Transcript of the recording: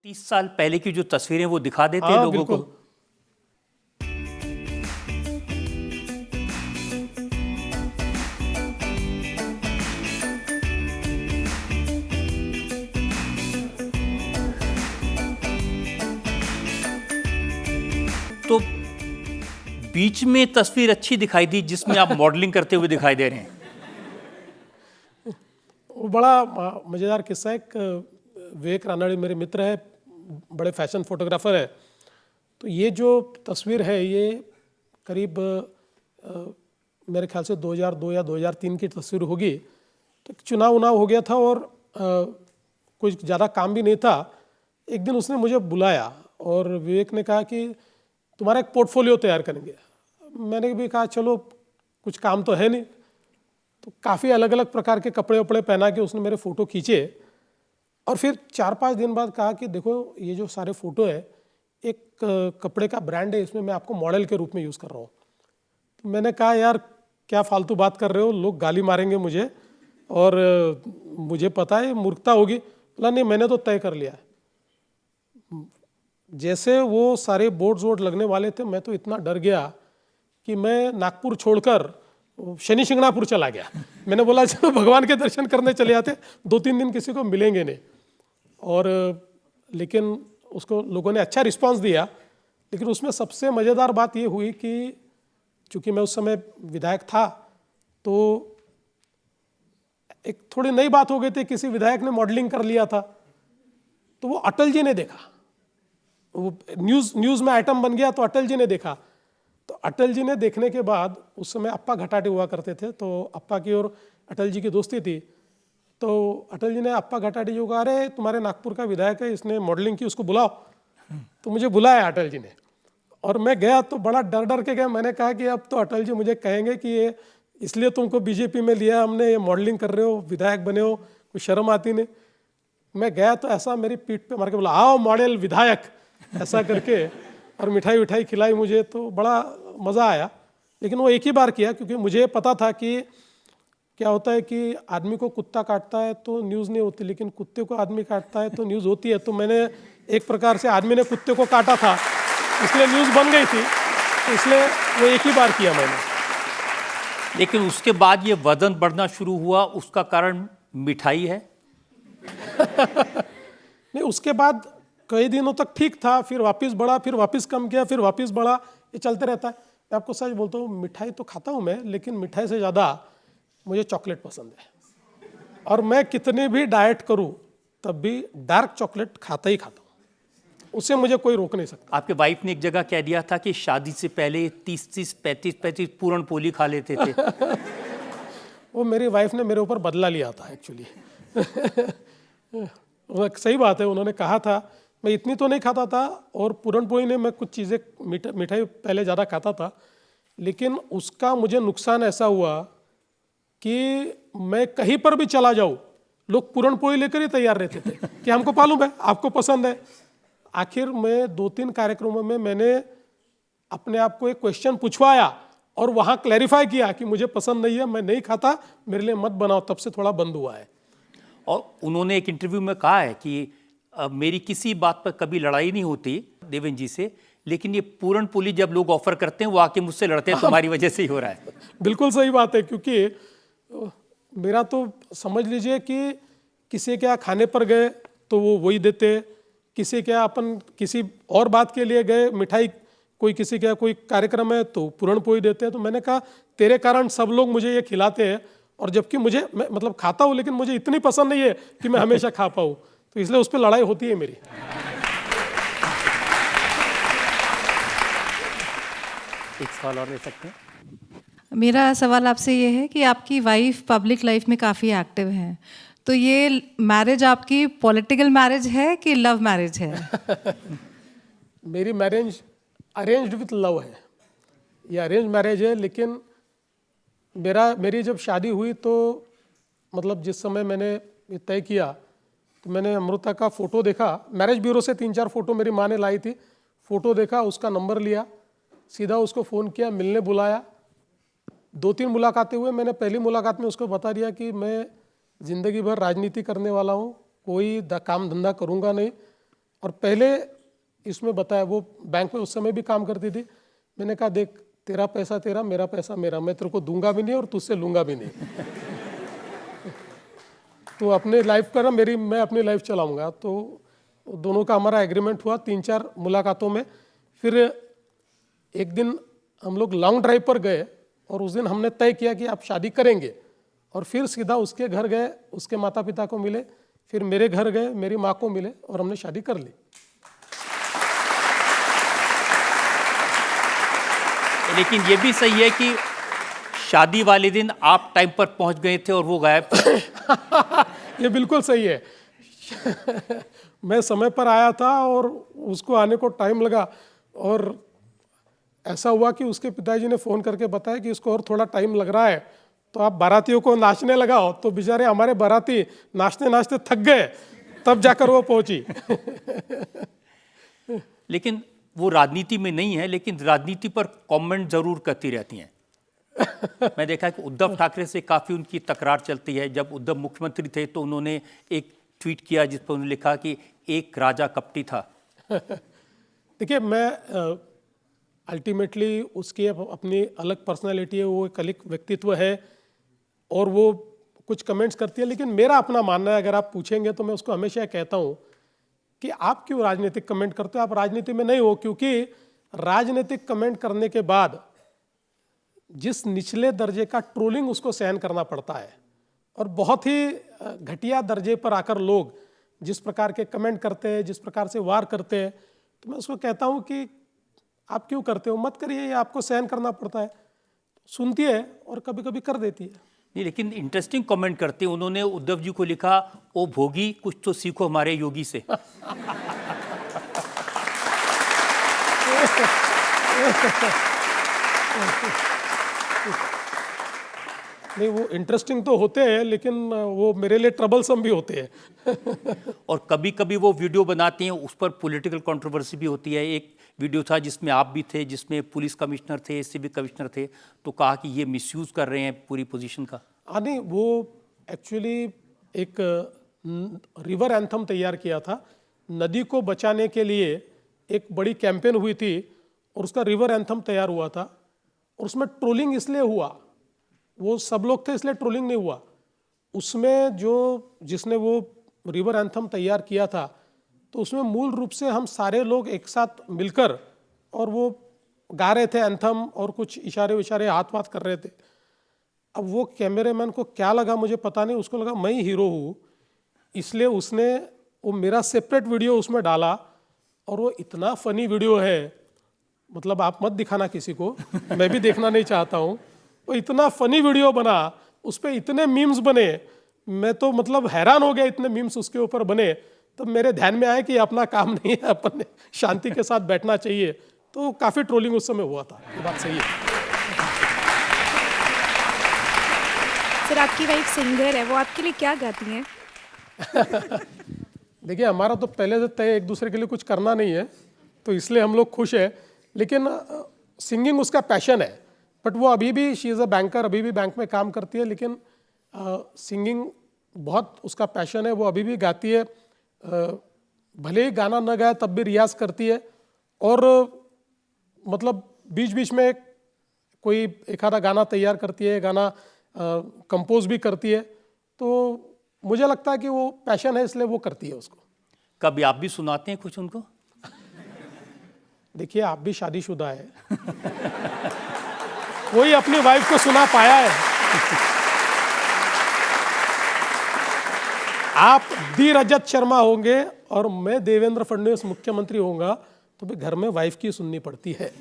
30 साल पहले की जो तस्वीरें वो दिखा देते हैं हाँ, लोगों को। बिल्कुल। तो बीच में तस्वीर अच्छी दिखाई दी जिसमें आप मॉडलिंग करते हुए दिखाई दे रहे हैं। वो बड़ा मज़ेदार किस्सा है। एक विवेक रानाड़ी मेरे मित्र है, बड़े फैशन फोटोग्राफर है। तो ये जो तस्वीर है ये करीब मेरे ख्याल से 2002 या 2003 की तस्वीर होगी। तो चुनाव उनाव हो गया था और कुछ ज़्यादा काम भी नहीं था। एक दिन उसने मुझे बुलाया और विवेक ने कहा कि तुम्हारा एक पोर्टफोलियो तैयार करेंगे। मैंने भी कहा चलो, कुछ काम तो है नहीं। तो काफ़ी अलग अलग प्रकार के कपड़े वपड़े पहना के उसने मेरे फ़ोटो खींचे और फिर 4-5 दिन बाद कहा कि देखो ये जो सारे फ़ोटो है एक कपड़े का ब्रांड है, इसमें मैं आपको मॉडल के रूप में यूज़ कर रहा हूँ। तो मैंने कहा यार क्या फालतू बात कर रहे हो, लोग गाली मारेंगे मुझे और मुझे पता है मूर्खता होगी। बोला नहीं, मैंने तो तय कर लिया है। जैसे वो सारे बोर्ड्स वोर्ड लगने वाले थे मैं तो इतना डर गया कि मैं नागपुर छोड़कर शनि शिंगणापुर चला गया। मैंने बोला चलो भगवान के दर्शन करने चले जाते, 2-3 दिन किसी को मिलेंगे नहीं। और लेकिन उसको लोगों ने अच्छा रिस्पांस दिया। लेकिन उसमें सबसे मज़ेदार बात ये हुई कि चूँकि मैं उस समय विधायक था तो एक थोड़ी नई बात हो गई थी, किसी विधायक ने मॉडलिंग कर लिया था। तो वो अटल जी ने देखा, वो न्यूज़ में आइटम बन गया तो अटल जी ने देखा। तो अटल जी ने देखने के बाद, उस समय अप्पा घटाटे हुआ करते थे तो अप्पा की और अटल जी की दोस्ती थी। तो अटल जी ने अप्पा घटाटे जी को कहा अरे तुम्हारे नागपुर का विधायक है, इसने मॉडलिंग की, उसको बुलाओ। तो मुझे बुलाया अटल जी ने और मैं गया तो बड़ा डर डर के गया। मैंने कहा कि अब तो अटल जी मुझे कहेंगे कि ये इसलिए तुमको बीजेपी में लिया हमने, ये मॉडलिंग कर रहे हो, विधायक बने हो, कुछ शर्म आती नहीं। मैं गया तो ऐसा मेरी पीठ पे मार के बोला आओ मॉडल विधायक, ऐसा करके, और मिठाई विठाई खिलाई मुझे। तो बड़ा मज़ा आया। लेकिन वो एक ही बार किया क्योंकि मुझे पता था कि क्या होता है कि आदमी को कुत्ता काटता है तो न्यूज़ नहीं होती, लेकिन कुत्ते को आदमी काटता है तो न्यूज़ होती है। तो मैंने एक प्रकार से आदमी ने कुत्ते को काटा था इसलिए न्यूज़ बन गई थी, तो इसलिए वो एक ही बार किया मैंने। लेकिन उसके बाद ये वजन बढ़ना शुरू हुआ, उसका कारण मिठाई है? नहीं, उसके बाद कई दिनों तक ठीक था, फिर वापस बढ़ा, फिर वापस कम किया, फिर वापस बढ़ा, ये चलते रहता है। मैं आपको सच बोलता हूँ, मिठाई तो खाता हूँ मैं, लेकिन मिठाई से ज़्यादा मुझे चॉकलेट पसंद है। और मैं कितनी भी डाइट करूँ तब भी डार्क चॉकलेट खाता ही खाता हूँ, उससे मुझे कोई रोक नहीं सकता। आपके वाइफ ने एक जगह कह दिया था कि शादी से पहले 30-30, 35-35 पूरण पोली खा लेते थे। वो मेरी वाइफ ने मेरे ऊपर बदला लिया था एक्चुअली। सही बात है, उन्होंने कहा था। मैं इतनी तो नहीं खाता था और पूरनपोली ने मैं कुछ चीज़ें मिठाई पहले ज़्यादा खाता था, लेकिन उसका मुझे नुकसान ऐसा हुआ कि मैं कहीं पर भी चला जाऊँ लोग पूरनपोली लेकर ही तैयार रहते थे कि हमको मालूम है आपको पसंद है। आखिर मैं 2-3 कार्यक्रमों में मैंने अपने आप को एक क्वेश्चन पूछवाया और वहाँ क्लैरिफाई किया कि मुझे पसंद नहीं है, मैं नहीं खाता, मेरे लिए मत बनाओ। तब से थोड़ा बंद हुआ है। और उन्होंने एक इंटरव्यू में कहा है कि मेरी किसी बात पर कभी लड़ाई नहीं होती देवेंद्र जी से, लेकिन ये पूरण पोली जब लोग ऑफर करते हैं वो आके मुझसे लड़ते हैं, तुम्हारी वजह से ही हो रहा है। बिल्कुल सही बात है, क्योंकि मेरा तो समझ लीजिए कि किसी के यहाँ खाने पर गए तो वो वही देते, किसी के यहाँ अपन किसी और बात के लिए गए, मिठाई कोई किसी के यहाँ कोई कार्यक्रम है तो पूरण पोली देते हैं। तो मैंने कहा तेरे कारण सब लोग मुझे ये खिलाते हैं, और जबकि मुझे, मैं मतलब खाता हूँ लेकिन मुझे इतनी पसंद नहीं है कि मैं हमेशा खा पाऊँ, तो इसलिए उस पर लड़ाई होती है मेरी। एक सवाल और ले सकते हैं? मेरा सवाल आपसे ये है कि आपकी वाइफ पब्लिक लाइफ में काफ़ी एक्टिव हैं, तो ये मैरिज आपकी पॉलिटिकल मैरिज है कि लव मैरिज है? मेरी मैरिज अरेंज्ड विथ लव है। ये अरेंज मैरिज है, लेकिन मेरी जब शादी हुई तो मतलब जिस समय मैंने ये तय किया तो मैंने अमृता का फ़ोटो देखा, मैरिज ब्यूरो से 3-4 फ़ोटो मेरी माँ ने लाई थी। फ़ोटो देखा, उसका नंबर लिया, सीधा उसको फ़ोन किया, मिलने बुलाया। 2-3 मुलाकातें हुए। मैंने पहली मुलाकात में उसको बता दिया कि मैं ज़िंदगी भर राजनीति करने वाला हूँ, कोई काम धंधा करूँगा नहीं, और पहले इसमें बताया, वो बैंक में उस समय भी काम करती थी। मैंने कहा देख, तेरा पैसा तेरा, मेरा पैसा मेरा, मैं तेरे को दूंगा भी नहीं और तुझसे लूंगा भी नहीं। तो अपने लाइफ का ना, मैं अपनी लाइफ चलाऊंगा। तो दोनों का हमारा एग्रीमेंट हुआ 3-4 मुलाकातों में। फिर एक दिन हम लोग लॉन्ग ड्राइव पर गए और उस दिन हमने तय किया कि आप शादी करेंगे। और फिर सीधा उसके घर गए, उसके माता पिता को मिले, फिर मेरे घर गए, मेरी माँ को मिले और हमने शादी कर ली। लेकिन ये भी सही है कि शादी वाले दिन आप टाइम पर पहुंच गए थे और वो गायब। ये बिल्कुल सही है। मैं समय पर आया था और उसको आने को टाइम लगा, और ऐसा हुआ कि उसके पिताजी ने फ़ोन करके बताया कि इसको और थोड़ा टाइम लग रहा है, तो आप बारातियों को नाचने लगाओ। तो बेचारे हमारे बाराती नाचते नाचते थक गए, तब जाकर वो पहुंची। लेकिन वो राजनीति में नहीं है, लेकिन राजनीति पर कमेंट जरूर करती रहती हैं। मैं देखा कि उद्धव ठाकरे से काफ़ी उनकी तकरार चलती है। जब उद्धव मुख्यमंत्री थे तो उन्होंने एक ट्वीट किया जिस पर उन्होंने लिखा कि एक राजा कपटी था। देखिए, मैं अल्टीमेटली उसकी अपनी अलग पर्सनालिटी है, वो एक अलग व्यक्तित्व है और वो कुछ कमेंट्स करती है। लेकिन मेरा अपना मानना है, अगर आप पूछेंगे तो मैं उसको हमेशा कहता हूँ कि आप क्यों राजनीतिक कमेंट करते हो, आप राजनीति में नहीं हो। क्योंकि राजनीतिक कमेंट करने के बाद जिस निचले दर्जे का ट्रोलिंग उसको सहन करना पड़ता है, और बहुत ही घटिया दर्जे पर आकर लोग जिस प्रकार के कमेंट करते हैं, जिस प्रकार से वार करते हैं, तो मैं उसको कहता हूँ कि आप क्यों करते हो, मत करिए, ये आपको सहन करना पड़ता है। सुनती है और कभी कभी कर देती है। नहीं, लेकिन इंटरेस्टिंग कमेंट करते हैं। उन्होंने उद्धव जी को लिखा, ओ भोगी कुछ तो सीखो हमारे योगी से। नहीं, वो इंटरेस्टिंग तो होते हैं, लेकिन वो मेरे लिए ट्रबलसम भी होते हैं। और कभी कभी वो वीडियो बनाती हैं, उस पर पॉलिटिकल कंट्रोवर्सी भी होती है। एक वीडियो था जिसमें आप भी थे, जिसमें पुलिस कमिश्नर थे, सिविक कमिश्नर थे, तो कहा कि ये मिसयूज कर रहे हैं पूरी पोजीशन का। नहीं, वो एक्चुअली एक रिवर एंथम तैयार किया था, नदी को बचाने के लिए एक बड़ी कैंपेन हुई थी और उसका रिवर एंथम तैयार हुआ था। और उसमें ट्रोलिंग इसलिए हुआ, वो सब लोग थे इसलिए ट्रोलिंग नहीं हुआ। उसमें जिसने वो रिवर एंथम तैयार किया था, तो उसमें मूल रूप से हम सारे लोग एक साथ मिलकर और वो गा रहे थे एंथम, और कुछ इशारे विशारे हाथ वाथ कर रहे थे। अब वो कैमरेमैन को क्या लगा मुझे पता नहीं, उसको लगा मैं ही हीरो हूँ, इसलिए उसने वो मेरा सेपरेट वीडियो उसमें डाला। और वो इतना फनी वीडियो है, मतलब आप मत दिखाना किसी को, मैं भी देखना नहीं चाहता हूँ। वो इतना फनी वीडियो बना, उस पर इतने मीम्स बने, मैं तो मतलब हैरान हो गया, इतने मीम्स उसके ऊपर बने। तब मेरे ध्यान में आया कि अपना काम नहीं है, अपन शांति के साथ बैठना चाहिए। तो काफ़ी ट्रोलिंग उस समय हुआ था, ये बात सही है। सर, आपकी वाइफ सिंगर है, वो आपके लिए क्या गाती हैं? देखिए, हमारा तो पहले से तय एक दूसरे के लिए कुछ करना नहीं है, तो इसलिए हम लोग खुश हैं। लेकिन सिंगिंग उसका पैशन है, बट वो अभी भी, शी इज़ अ बैंकर, अभी भी बैंक में काम करती है, लेकिन सिंगिंग बहुत उसका पैशन है। वो अभी भी गाती है, भले ही गाना न गाए तब भी रियाज करती है। और मतलब बीच बीच में कोई एक आधा गाना तैयार करती है, गाना कंपोज भी करती है। तो मुझे लगता है कि वो पैशन है, इसलिए वो करती है उसको। कभी आप भी सुनाते हैं कुछ उनको? देखिए, आप भी शादीशुदा है, कोई अपनी वाइफ को सुना पाया है? आप डी रजत शर्मा होंगे और मैं देवेंद्र फडणवीस मुख्यमंत्री होऊंगा, तो भी घर में वाइफ की सुननी पड़ती है।